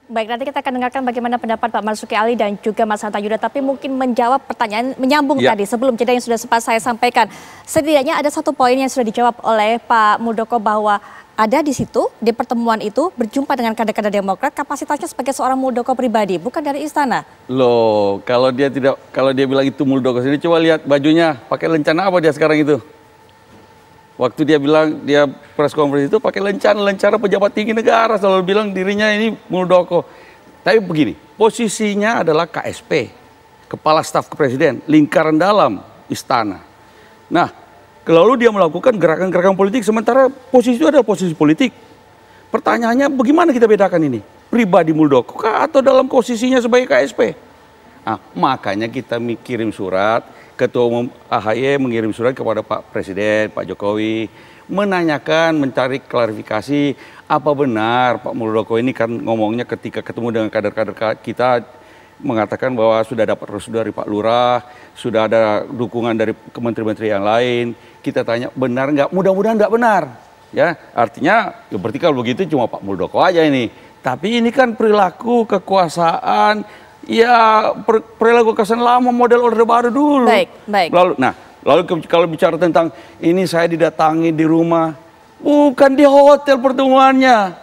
Baik, nanti kita akan dengarkan bagaimana pendapat Pak Marzuki Ali dan juga Mas Hanta Yuda. Tapi mungkin menjawab pertanyaan, menyambung tadi sebelum jeda yang sudah sempat saya sampaikan. Setidaknya ada satu poin yang sudah dijawab oleh Pak Muldoko bahwa ada di situ, di pertemuan itu berjumpa dengan kader-kader Demokrat, kapasitasnya sebagai seorang Muldoko pribadi, bukan dari istana. Loh, kalau dia bilang itu Muldoko sendiri, coba lihat bajunya, pakai lencana apa dia sekarang itu? Waktu dia bilang dia press conference itu pakai lencana pejabat tinggi negara, selalu bilang dirinya ini Muldoko. Tapi begini, posisinya adalah KSP, Kepala Staf Presiden, lingkaran dalam istana. Nah, lalu dia melakukan gerakan-gerakan politik, sementara posisi itu adalah posisi politik. Pertanyaannya, bagaimana kita bedakan ini? Pribadi Muldoko atau dalam posisinya sebagai KSP? Nah, makanya kita kirim surat, Ketua Umum AHY mengirim surat kepada Pak Presiden, Pak Jokowi, menanyakan, mencari klarifikasi, apa benar Pak Muldoko ini kan ngomongnya ketika ketemu dengan kader-kader kita, mengatakan bahwa sudah dapat restu dari Pak Lurah, sudah ada dukungan dari menteri-menteri yang lain. Kita tanya, benar nggak? Mudah-mudahan nggak benar. Ya, artinya, ya berarti kalau begitu cuma Pak Muldoko aja ini. Tapi ini kan perilaku kekuasaan, ya perilaku kesan lama, model Orde Baru dulu. Baik. Lalu kalau bicara tentang ini saya didatangi di rumah, bukan di hotel pertemuannya,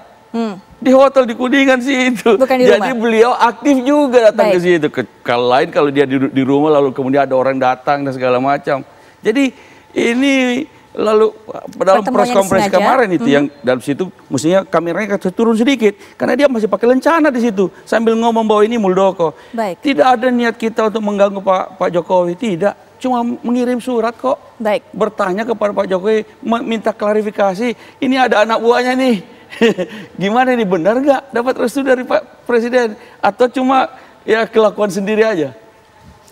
di hotel di Kuningan sih itu. Jadi beliau aktif juga datang ke situ. Kalau dia di rumah lalu kemudian ada orang datang dan segala macam. Jadi ini lalu dalam press conference kemarin itu yang dalam situ mestinya kameranya turun sedikit karena dia masih pakai lencana di situ sambil ngomong bahwa ini Muldoko. Tidak ada niat kita untuk mengganggu Pak Jokowi, tidak, cuma mengirim surat kok. Bertanya kepada Pak Jokowi, minta klarifikasi, ini ada anak buahnya nih. Gimana ini, benar nggak dapat restu dari Pak Presiden atau cuma ya kelakuan sendiri aja?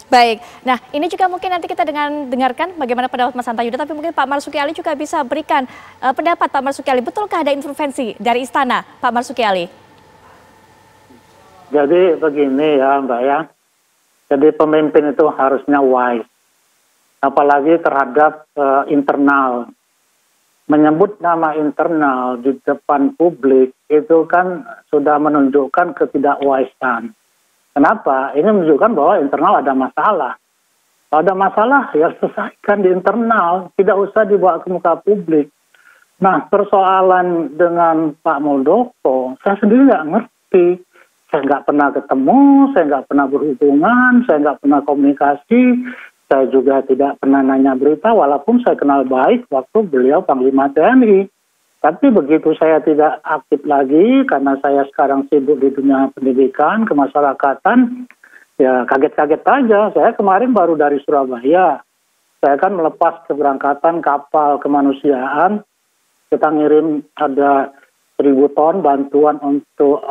Baik, nah ini juga mungkin nanti kita dengarkan bagaimana pendapat Mas Hanta Yuda, tapi mungkin Pak Marzuki Ali juga bisa berikan pendapat Pak Marzuki Ali. Betulkah ada intervensi dari istana, Pak Marzuki Ali? Jadi begini ya Mbak ya, jadi pemimpin itu harusnya wise, apalagi terhadap internal. Menyebut nama internal di depan publik itu kan sudah menunjukkan ketidakwisean. Kenapa? Ini menunjukkan bahwa internal ada masalah. Kalau ada masalah, ya selesaikan di internal. Tidak usah dibawa ke muka publik. Nah, persoalan dengan Pak Muldoko, saya sendiri nggak ngerti. Saya nggak pernah ketemu, saya nggak pernah berhubungan, saya nggak pernah komunikasi. Saya juga tidak pernah nanya berita, walaupun saya kenal baik waktu beliau Panglima TNI. Tapi begitu saya tidak aktif lagi karena saya sekarang sibuk di dunia pendidikan, kemasyarakatan, ya kaget-kaget aja. Saya kemarin baru dari Surabaya. Saya kan melepas keberangkatan kapal kemanusiaan. Kita ngirim ada 1.000 ton bantuan untuk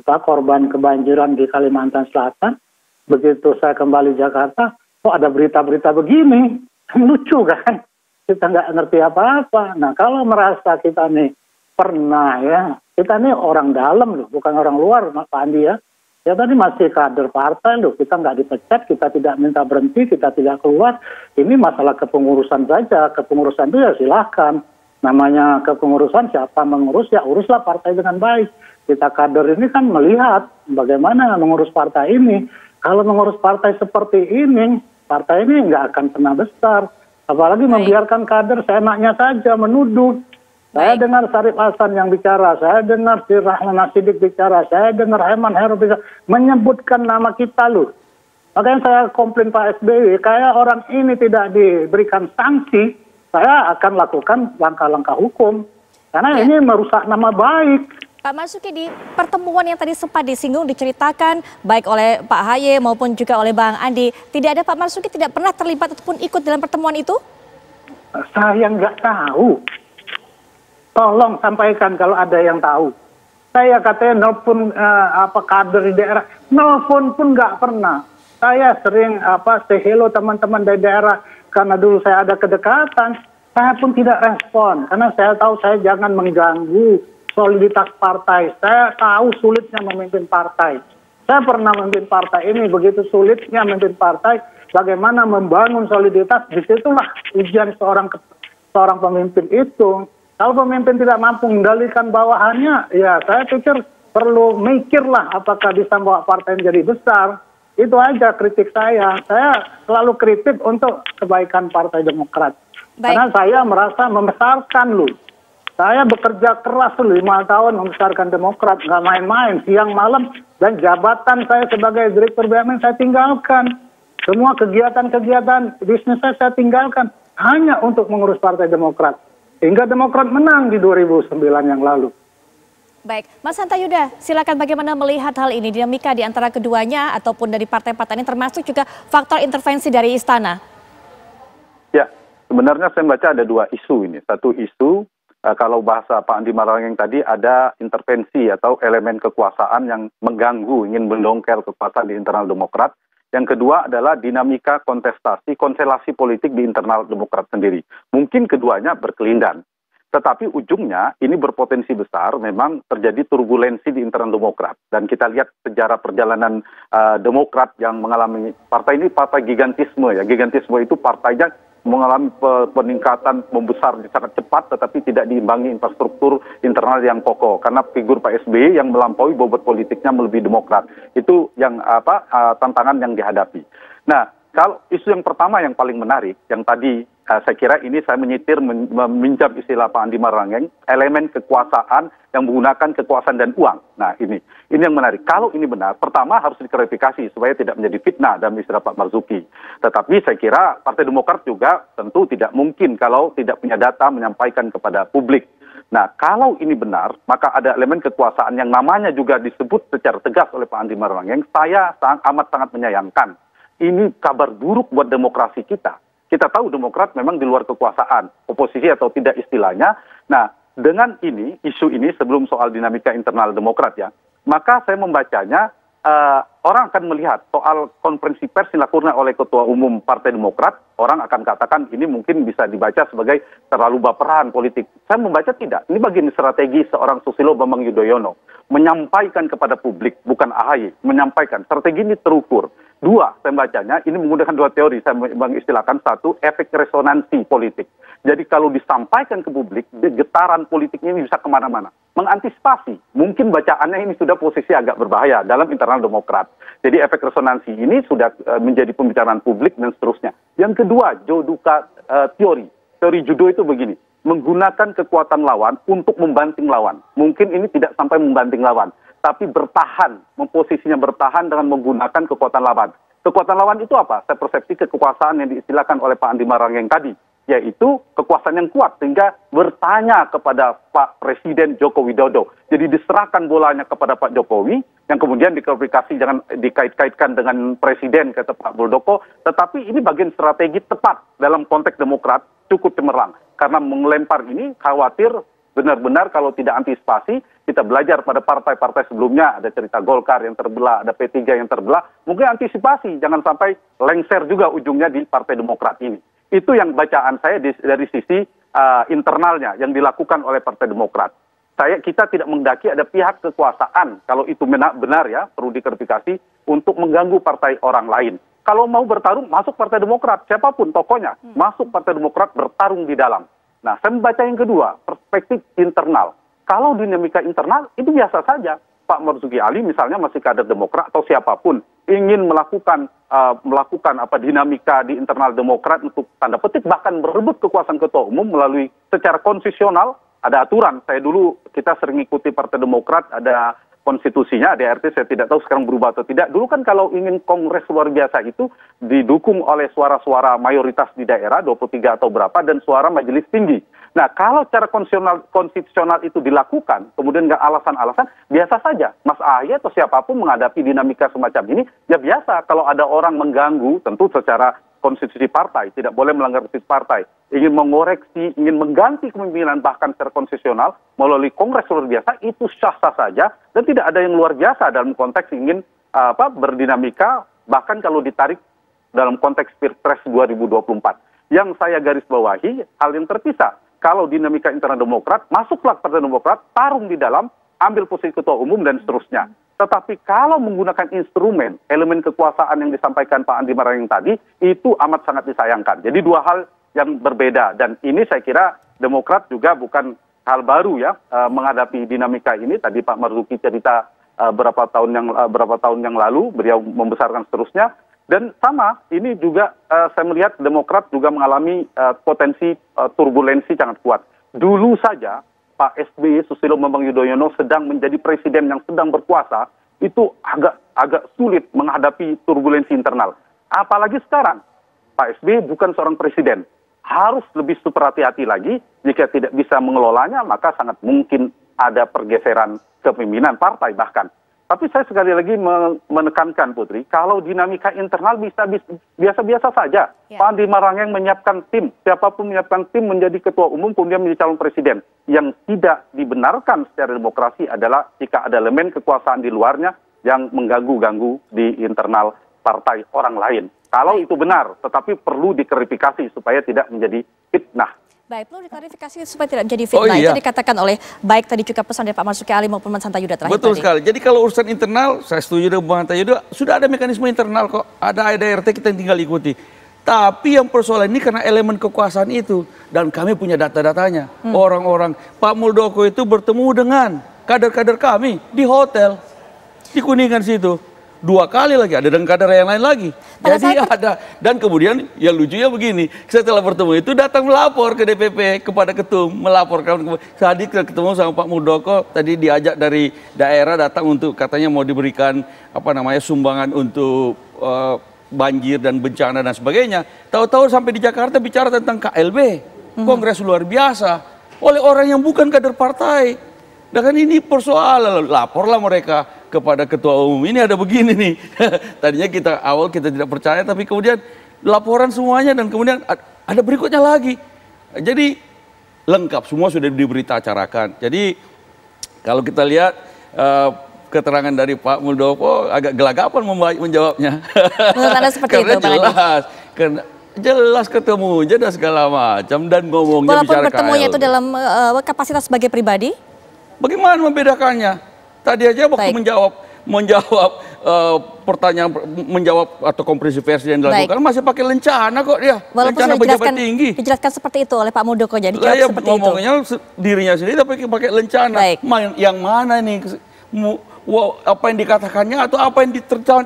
korban kebanjiran di Kalimantan Selatan. Begitu saya kembali Jakarta, kok ada berita-berita begini? Lucu kan? Kita nggak ngerti apa-apa. Nah, kalau merasa kita nih pernah ya, kita nih orang dalam loh, bukan orang luar, Pak Andi ya. Ya tadi masih kader partai loh, kita nggak dipecat, kita tidak minta berhenti, kita tidak keluar. Ini masalah kepengurusan saja, kepengurusan itu ya silahkan. Namanya kepengurusan, siapa mengurus, ya uruslah partai dengan baik. Kita kader ini kan melihat bagaimana mengurus partai ini. Kalau mengurus partai seperti ini, partai ini nggak akan pernah besar. Apalagi membiarkan kader seenaknya saja menuduh. Saya dengar Syarif Hasan yang bicara, saya dengar si Rahman Nasidik bicara, saya dengar Herman Heru bicara, menyebutkan nama kita loh. Makanya saya komplain Pak SBY, kayak orang ini tidak diberikan sanksi, saya akan lakukan langkah-langkah hukum. Karena ini merusak nama baik. Pak Marzuki, di pertemuan yang tadi sempat disinggung, diceritakan baik oleh Pak Ahy maupun juga oleh Bang Andi, tidak ada Pak Marzuki tidak pernah terlibat ataupun ikut dalam pertemuan itu? Saya nggak tahu. Tolong sampaikan kalau ada yang tahu. Saya katanya nelfon kader di daerah, nelfon pun nggak pernah. Saya sering say hello teman-teman dari daerah karena dulu saya ada kedekatan. Saya pun tidak respon karena saya tahu saya jangan mengganggu soliditas partai. Saya tahu sulitnya memimpin partai. Saya pernah memimpin partai ini, begitu sulitnya memimpin partai, bagaimana membangun soliditas, disitulah ujian seorang pemimpin itu. Kalau pemimpin tidak mampu mengendalikan bawahannya, ya saya pikir perlu mikirlah apakah bisa bawa partai menjadi besar. Itu aja kritik saya. Saya selalu kritik untuk kebaikan Partai Demokrat. Karena saya merasa membesarkan lu. Saya bekerja keras 5 tahun membesarkan Demokrat, nggak main-main, siang malam, dan jabatan saya sebagai Direktur BUMN saya tinggalkan. Semua kegiatan-kegiatan bisnis saya tinggalkan hanya untuk mengurus Partai Demokrat. Hingga Demokrat menang di 2009 yang lalu. Baik, Mas Hanta Yuda, silakan bagaimana melihat hal ini, dinamika di antara keduanya ataupun dari partai-partai ini, termasuk juga faktor intervensi dari istana. Ya, sebenarnya saya membaca ada 2 isu ini. Satu isu, kalau bahasa Pak Andi Malarangeng tadi, ada intervensi atau elemen kekuasaan yang mengganggu, ingin mendongkel kekuasaan di internal Demokrat. Yang kedua adalah dinamika kontestasi, konstelasi politik di internal Demokrat sendiri. Mungkin keduanya berkelindan. Tetapi ujungnya ini berpotensi besar memang terjadi turbulensi di internal Demokrat. Dan kita lihat sejarah perjalanan Demokrat yang mengalami, partai ini partai gigantisme ya. Gigantisme itu partainya mengalami peningkatan membesar sangat cepat tetapi tidak diimbangi infrastruktur internal yang kokoh. Karena figur Pak SBY yang melampaui bobot politiknya melebihi Demokrat. Itu yang tantangan yang dihadapi. Nah, kalau isu yang pertama yang paling menarik, yang tadi saya kira ini saya menyitir, meminjam istilah Pak Andi Malarangeng, elemen kekuasaan yang menggunakan kekuasaan dan uang. Nah ini yang menarik. Kalau ini benar, pertama harus diklarifikasi supaya tidak menjadi fitnah dalam istilah Pak Marzuki. Tetapi saya kira Partai Demokrat juga tentu tidak mungkin kalau tidak punya data menyampaikan kepada publik. Nah, kalau ini benar, maka ada elemen kekuasaan yang namanya juga disebut secara tegas oleh Pak Andi Malarangeng. Saya amat sangat menyayangkan. Ini kabar buruk buat demokrasi kita. Kita tahu Demokrat memang di luar kekuasaan, oposisi atau tidak istilahnya. Nah, dengan ini, isu ini sebelum soal dinamika internal Demokrat ya, maka saya membacanya, orang akan melihat soal konferensi pers yang dilakukan oleh Ketua Umum Partai Demokrat, orang akan katakan ini mungkin bisa dibaca sebagai terlalu baperan politik. Saya membaca tidak, ini bagian strategi seorang Susilo Bambang Yudhoyono, menyampaikan kepada publik, bukan AHY, menyampaikan, strategi ini terukur. 2, saya membacanya, ini menggunakan 2 teori, saya mengistilahkan. 1, efek resonansi politik. Jadi kalau disampaikan ke publik, getaran politiknya ini bisa kemana-mana. Mengantisipasi, mungkin bacaannya ini sudah posisi agak berbahaya dalam internal Demokrat. Jadi efek resonansi ini sudah menjadi pembicaraan publik dan seterusnya. Yang kedua, Joduka teori. Teori judo itu begini, menggunakan kekuatan lawan untuk membanting lawan. Mungkin ini tidak sampai membanting lawan, tapi bertahan, memposisinya bertahan dengan menggunakan kekuatan lawan. Kekuatan lawan itu apa? Saya persepsi kekuasaan yang diistilahkan oleh Pak Andi Malarangeng tadi, yaitu kekuasaan yang kuat, sehingga bertanya kepada Pak Presiden Joko Widodo. Jadi diserahkan bolanya kepada Pak Jokowi, yang kemudian diklarifikasi, jangan dikait-kaitkan dengan Presiden, kata Pak Muldoko, tetapi ini bagian strategi tepat dalam konteks Demokrat, cukup cemerlang. Karena melempar ini khawatir benar-benar kalau tidak antisipasi, kita belajar pada partai-partai sebelumnya, ada cerita Golkar yang terbelah, ada P3 yang terbelah, mungkin antisipasi, jangan sampai lengser juga ujungnya di Partai Demokrat ini. Itu yang bacaan saya dari sisi internalnya yang dilakukan oleh Partai Demokrat. Kita tidak menghendaki ada pihak kekuasaan, kalau itu benar ya, perlu diklarifikasi, untuk mengganggu partai orang lain. Kalau mau bertarung, masuk Partai Demokrat, siapapun tokohnya, masuk Partai Demokrat bertarung di dalam. Nah, saya membaca yang kedua, perspektif internal. Kalau dinamika internal, itu biasa saja. Pak Marzuki Ali misalnya masih kader Demokrat atau siapapun ingin melakukan dinamika di internal Demokrat untuk tanda petik bahkan berebut kekuasaan ketua umum melalui secara konstitusional, ada aturan. Kita sering ikuti Partai Demokrat, ada konstitusinya, ADRT, saya tidak tahu sekarang berubah atau tidak. Dulu kan kalau ingin kongres luar biasa itu didukung oleh suara-suara mayoritas di daerah, 23 atau berapa, dan suara majelis tinggi. Nah, kalau cara konstitusional itu dilakukan, kemudian nggak alasan-alasan, biasa saja. Mas AHY atau siapapun menghadapi dinamika semacam ini, ya biasa. Kalau ada orang mengganggu, tentu secara konstitusi partai, tidak boleh melanggar konstitusi partai, ingin mengoreksi, ingin mengganti kepemimpinan bahkan secara konstitusional melalui kongres luar biasa, itu sah-sah saja dan tidak ada yang luar biasa dalam konteks ingin berdinamika, bahkan kalau ditarik dalam konteks Pilpres 2024. Yang saya garis bawahi, hal yang terpisah. Kalau dinamika internal Demokrat, masuklah Partai Demokrat, tarung di dalam, ambil posisi ketua umum dan seterusnya. Tetapi kalau menggunakan instrumen, elemen kekuasaan yang disampaikan Pak Andi Malarangeng tadi, itu amat sangat disayangkan. Jadi 2 hal yang berbeda. Dan ini saya kira Demokrat juga bukan hal baru ya menghadapi dinamika ini. Tadi Pak Marzuki cerita berapa tahun yang lalu beliau membesarkan seterusnya. Dan sama, ini juga saya melihat Demokrat juga mengalami potensi turbulensi sangat kuat. Dulu saja Pak SBY Susilo Bambang Yudhoyono sedang menjadi presiden yang sedang berkuasa, itu agak sulit menghadapi turbulensi internal. Apalagi sekarang, Pak SBY bukan seorang presiden. Harus lebih super hati-hati lagi, jika tidak bisa mengelolanya, maka sangat mungkin ada pergeseran kepemimpinan partai bahkan. Tapi saya sekali lagi menekankan, Putri, kalau dinamika internal biasa-biasa saja. Ya. Pak Andi Marangeng menyiapkan tim, siapapun menyiapkan tim menjadi ketua umum, kemudian menjadi calon presiden. Yang tidak dibenarkan secara demokrasi adalah jika ada elemen kekuasaan di luarnya yang mengganggu-ganggu di internal partai orang lain. Kalau itu benar, tetapi perlu diklarifikasi supaya tidak menjadi fitnah. Baik, perlu diklarifikasi supaya tidak menjadi fitnah. Itu dikatakan oleh baik tadi juga pesan dari Pak Marzuki Ali maupun Mas Hanta Yuda terakhir. Betul sekali. Jadi kalau urusan internal, saya setuju dengan Bang Hanta Yuda, sudah ada mekanisme internal kok. Ada ADRT, kita tinggal ikuti. Tapi yang persoalan ini karena elemen kekuasaan itu. Dan kami punya data-datanya. Orang-orang, Pak Muldoko itu bertemu dengan kader-kader kami di hotel. Di Kuningan situ. 2 kali lagi, ada dengan kader yang lain lagi. Jadi ada, dan kemudian yang lucunya begini, setelah bertemu itu datang melapor ke DPP, kepada ketum, melaporkan. Tadi ketemu sama Pak Muldoko, tadi diajak dari daerah datang untuk katanya mau diberikan sumbangan untuk banjir dan bencana dan sebagainya. Tahu-tahu sampai di Jakarta bicara tentang KLB, Kongres luar biasa, oleh orang yang bukan kader partai. Dan kan ini persoalan, laporlah mereka kepada ketua umum, ini ada begini nih. Tadinya kita tidak percaya, tapi kemudian laporan semuanya dan kemudian ada berikutnya lagi. Jadi lengkap, semua sudah diberitaacarakan. Jadi kalau kita lihat keterangan dari Pak Muldoko agak gelagapan menjawabnya. Menurut Anda seperti karena itu, jelas, karena jelas ketemu aja dan segala macam dan ngomongnya walaupun bicara bertemunya KL. itu dalam kapasitas sebagai pribadi? Bagaimana membedakannya? Tadi aja waktu menjawab pertanyaan, menjawab atau konferensi pers yang dilakukan masih pakai lencana kok dia. Walaupun lencana pejabat tinggi. Dijelaskan seperti itu oleh Pak Muldoko, jadi jawab seperti ngomongnya itu. Dirinya sendiri tapi pakai lencana. Yang mana nih? Apa yang dikatakannya atau apa yang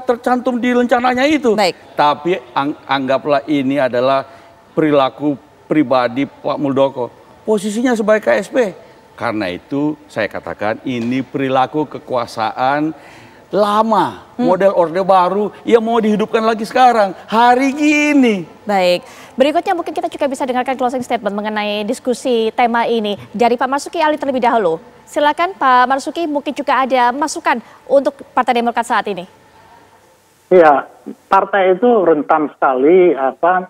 tercantum di lencananya itu? Tapi anggaplah ini adalah perilaku pribadi Pak Muldoko. Posisinya sebagai KSP. Karena itu saya katakan ini perilaku kekuasaan lama, model Orde Baru yang mau dihidupkan lagi sekarang, hari gini. Baik, berikutnya mungkin kita juga bisa dengarkan closing statement mengenai diskusi tema ini dari Pak Marzuki Ali terlebih dahulu. Silakan Pak Marzuki, mungkin juga ada masukan untuk Partai Demokrat saat ini. Ya, partai itu rentan sekali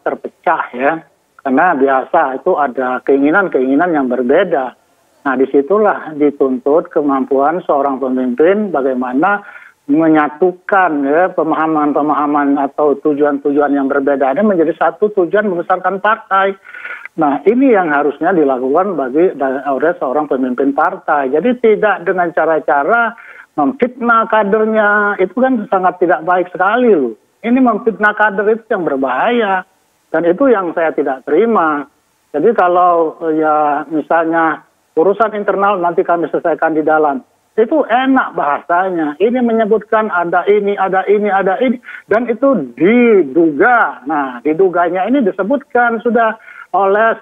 terpecah ya, karena biasa itu ada keinginan-keinginan yang berbeda. Nah, disitulah dituntut kemampuan seorang pemimpin bagaimana menyatukan ya, pemahaman-pemahaman atau tujuan-tujuan yang berbeda ini menjadi satu tujuan membesarkan partai. Nah, ini yang harusnya dilakukan oleh seorang pemimpin partai. Jadi tidak dengan cara-cara memfitnah kadernya, itu kan sangat tidak baik sekali loh. Ini memfitnah kader itu yang berbahaya. Dan itu yang saya tidak terima. Jadi kalau ya misalnya urusan internal nanti kami selesaikan di dalam. Itu enak bahasanya. Ini menyebutkan ada ini, ada ini, ada ini. Dan itu diduga. Nah, diduganya ini disebutkan sudah oleh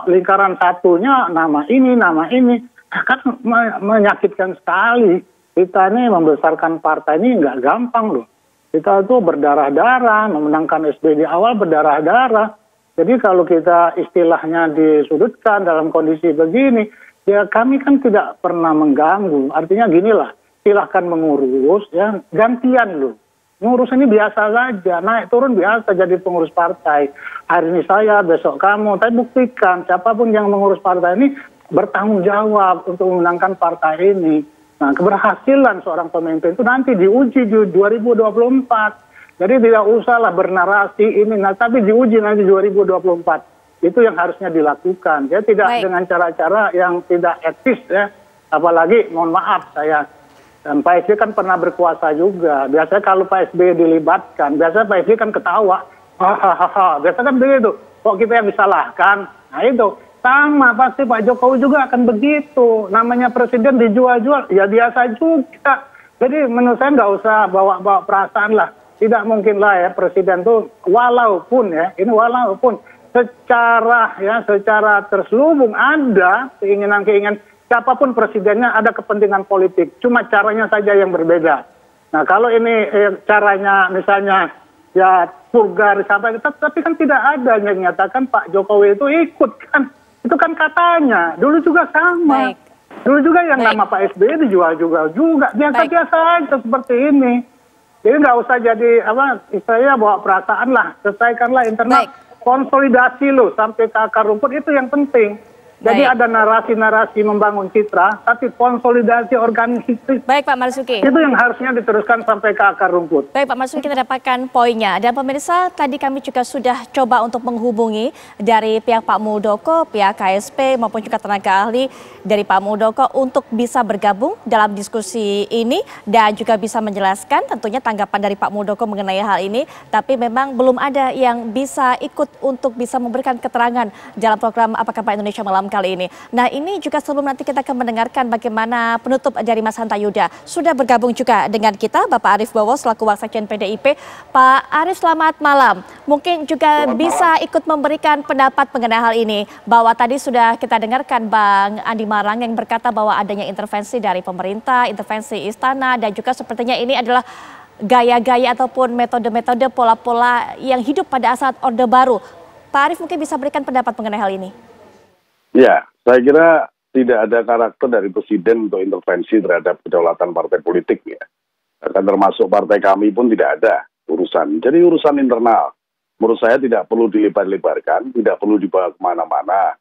lingkaran satunya nama ini, nama ini. Kan menyakitkan sekali. Kita ini membesarkan partai ini nggak gampang loh. Kita itu berdarah-darah, memenangkan SBY di awal berdarah-darah. Jadi kalau kita istilahnya disudutkan dalam kondisi begini, ya kami kan tidak pernah mengganggu. Artinya ginilah, silahkan mengurus, ya gantian loh. Ngurus ini biasa saja, naik turun biasa jadi pengurus partai. Hari ini saya, besok kamu, tapi buktikan siapapun yang mengurus partai ini bertanggung jawab untuk memenangkan partai ini. Nah, keberhasilan seorang pemimpin itu nanti diuji di 2024. Jadi tidak usahlah bernarasi ini, tapi diuji nanti 2024. Itu yang harusnya dilakukan. Ya tidak dengan cara-cara yang tidak etis ya. Apalagi mohon maaf saya, dan Pak SBY kan pernah berkuasa juga. Biasanya kalau Pak SBY dilibatkan, biasanya Pak SBY kan ketawa. Hahaha, biasanya kan begitu. Kok kita yang disalahkan? Nah itu, Sama, pasti Pak Jokowi juga akan begitu. Namanya presiden dijual-jual, ya biasa juga. Jadi menurut saya nggak usah bawa-bawa perasaan lah. Tidak mungkin lah ya presiden tuh, walaupun secara terselubung ada keinginan-keinginan siapapun presidennya, ada kepentingan politik. Cuma caranya saja yang berbeda. Nah kalau ini caranya misalnya ya vulgar sampai, tapi kan tidak ada yang menyatakan Pak Jokowi itu ikut kan. Itu kan katanya, dulu juga sama. Baik. Dulu juga yang nama Pak SBY dijual juga. Biasa-biasa aja seperti ini. Jadi nggak usah jadi istilahnya bawa perasaan lah. Selesaikanlah internal. Baik. Konsolidasi loh sampai ke akar rumput, itu yang penting. Jadi Baik. ada narasi-narasi membangun citra, tapi konsolidasi organisasi Baik Pak Marzuki. itu yang harusnya diteruskan sampai ke akar rumput. Baik Pak Marzuki, kita dapatkan poinnya. Dan pemirsa, tadi kami juga sudah coba untuk menghubungi dari pihak Pak Muldoko, pihak KSP maupun juga tenaga ahli dari Pak Muldoko untuk bisa bergabung dalam diskusi ini dan juga bisa menjelaskan tentunya tanggapan dari Pak Muldoko mengenai hal ini. Tapi memang belum ada yang bisa ikut untuk bisa memberikan keterangan dalam program Apa Kabar Indonesia Malam kali ini. Nah ini juga sebelum nanti kita akan mendengarkan bagaimana penutup dari Mas Hanta Yuda. Sudah bergabung juga dengan kita Bapak Arief Bowo selaku Wasekjen PDIP. Pak Arief, selamat malam. Mungkin juga bisa ikut memberikan pendapat mengenai hal ini. Bahwa tadi sudah kita dengarkan Bang Andi Marang yang berkata bahwa adanya intervensi dari pemerintah, intervensi istana, dan juga sepertinya ini adalah gaya-gaya ataupun metode-metode pola-pola yang hidup pada saat Orde Baru. Pak Arief mungkin bisa berikan pendapat mengenai hal ini. Ya, saya kira tidak ada karakter dari presiden untuk intervensi terhadap kedaulatan partai politik ya. Bahkan termasuk partai kami pun tidak ada urusan. Jadi urusan internal, menurut saya tidak perlu dilebar-lebarkan, tidak perlu dibawa kemana-mana.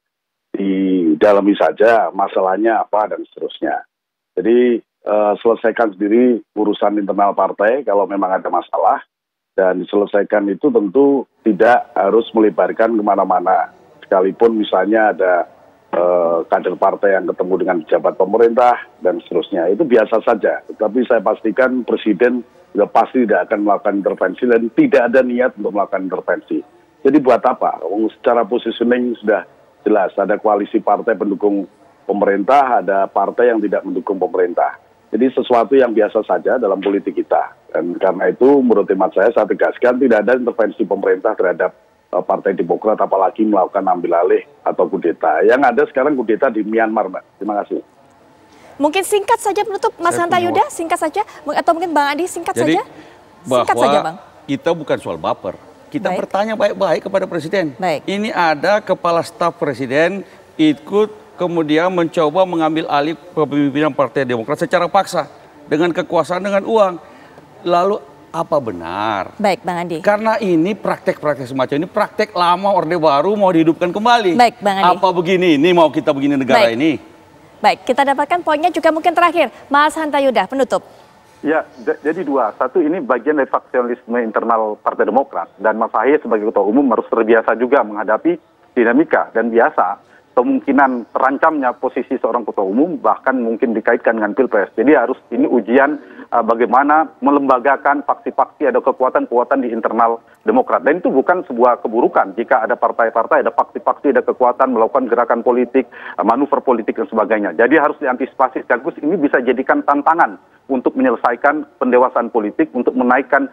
Didalami saja masalahnya apa dan seterusnya. Jadi selesaikan sendiri urusan internal partai kalau memang ada masalah. Dan selesaikan itu tentu tidak harus melebarkan kemana-mana. Sekalipun misalnya ada kader partai yang ketemu dengan pejabat pemerintah dan seterusnya, itu biasa saja. Tetapi saya pastikan presiden juga pasti tidak akan melakukan intervensi dan tidak ada niat untuk melakukan intervensi. Jadi buat apa? Secara positioning sudah jelas, ada koalisi partai pendukung pemerintah, ada partai yang tidak mendukung pemerintah. Jadi sesuatu yang biasa saja dalam politik kita. Dan karena itu menurut hemat saya tegaskan tidak ada intervensi pemerintah terhadap Partai Demokrat, apalagi melakukan ambil alih atau kudeta. Yang ada sekarang kudeta di Myanmar, Mbak. Terima kasih. Mungkin singkat saja penutup Mas Hanta Yuda, singkat saja. Atau mungkin Bang Adi singkat saja. Singkat saja Bang. Kita bukan soal baper. Kita bertanya baik-baik kepada Presiden. Baik. Ini ada kepala staf Presiden ikut kemudian mencoba mengambil alih kepemimpinan Partai Demokrat secara paksa. Dengan kekuasaan, dengan uang. Lalu apa benar? Baik Bang Andi. Karena ini praktek-praktek semacam ini, praktek lama Orde Baru mau dihidupkan kembali. Baik Bang Andi. Apa begini, ini mau kita begini negara ini? Baik, kita dapatkan poinnya juga mungkin terakhir. Mas Hanta Yuda, penutup. Ya, jadi dua. Satu, ini bagian dari faksionalisme internal Partai Demokrat. Dan Mas Ahy sebagai Ketua Umum harus terbiasa juga menghadapi dinamika. Dan biasa, kemungkinan terancamnya posisi seorang Ketua Umum bahkan mungkin dikaitkan dengan Pilpres. Jadi harus ini ujian bagaimana melembagakan faksi-faksi, ada kekuatan-kekuatan di internal Demokrat. Dan itu bukan sebuah keburukan jika ada partai-partai, ada faksi-faksi, ada kekuatan melakukan gerakan politik, manuver politik dan sebagainya. Jadi harus diantisipasi sekaligus ini bisa jadikan tantangan untuk menyelesaikan pendewasaan politik, untuk menaikkan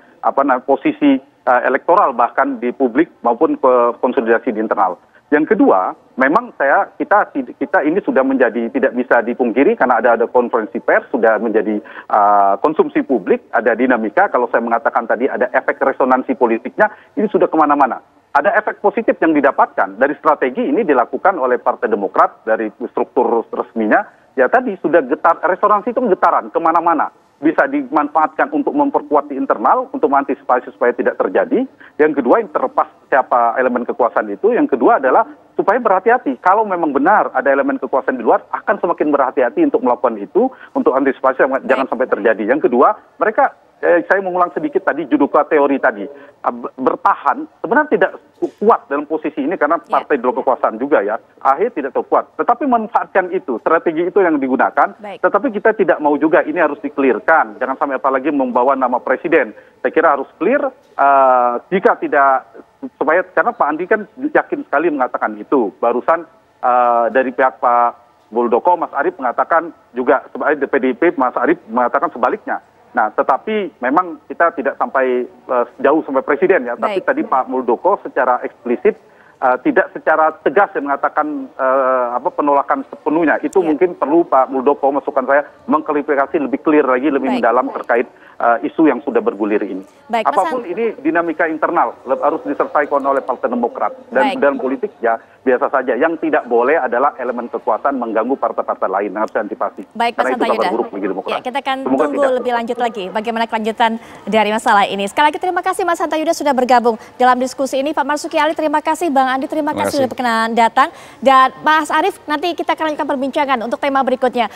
posisi elektoral bahkan di publik maupun konsolidasi di internal. Yang kedua, memang kita ini sudah menjadi tidak bisa dipungkiri karena ada konferensi pers, sudah menjadi konsumsi publik, ada dinamika. Kalau saya mengatakan tadi ada efek resonansi politiknya, ini sudah kemana-mana. Ada efek positif yang didapatkan dari strategi ini dilakukan oleh Partai Demokrat dari struktur resminya. Ya tadi sudah resonansi itu getaran kemana-mana. Bisa dimanfaatkan untuk memperkuat di internal, untuk mengantisipasi supaya tidak terjadi. Yang kedua, yang terlepas siapa elemen kekuasaan itu. Yang kedua adalah supaya berhati-hati. Kalau memang benar ada elemen kekuasaan di luar, akan semakin berhati-hati untuk melakukan itu, untuk antisipasi jangan sampai terjadi. Yang kedua, mereka, saya mengulang sedikit tadi, judoka teori tadi, bertahan sebenarnya tidak kuat dalam posisi ini karena partai dua kekuasaan juga ya. Ahy tidak terkuat, tetapi memanfaatkan itu, strategi itu yang digunakan. Tetapi kita tidak mau juga ini harus di-clearkan, jangan sampai apalagi membawa nama presiden. Saya kira harus clear, jika tidak, supaya karena Pak Andi kan yakin sekali mengatakan itu. Barusan dari pihak Pak Muldoko, Mas Arief mengatakan juga sebagai PDIP, Mas Arief mengatakan sebaliknya. Nah, tetapi memang kita tidak sampai jauh sampai presiden ya. Tapi tadi Pak Muldoko secara eksplisit tidak secara tegas yang mengatakan penolakan sepenuhnya. Itu mungkin perlu Pak Muldoko, masukan saya, mengklarifikasi lebih clear lagi, lebih mendalam terkait isu yang sudah bergulir ini. Apapun ini dinamika internal harus diselesaikan oleh Partai Demokrat. Dan dalam politik ya biasa saja. Yang tidak boleh adalah elemen kekuasaan mengganggu partai-partai lain yang harus diantisipasi. Baik, Mas Hanta Yuda. Ya, kita akan tunggu lebih lanjut lagi bagaimana kelanjutan dari masalah ini. Sekali lagi terima kasih Mas Hanta Yuda sudah bergabung dalam diskusi ini. Pak Marzuki Ali terima kasih, Bang Andi terima kasih sudah berkenan datang. Dan Mas Arief, nanti kita akan lanjutkan perbincangan untuk tema berikutnya.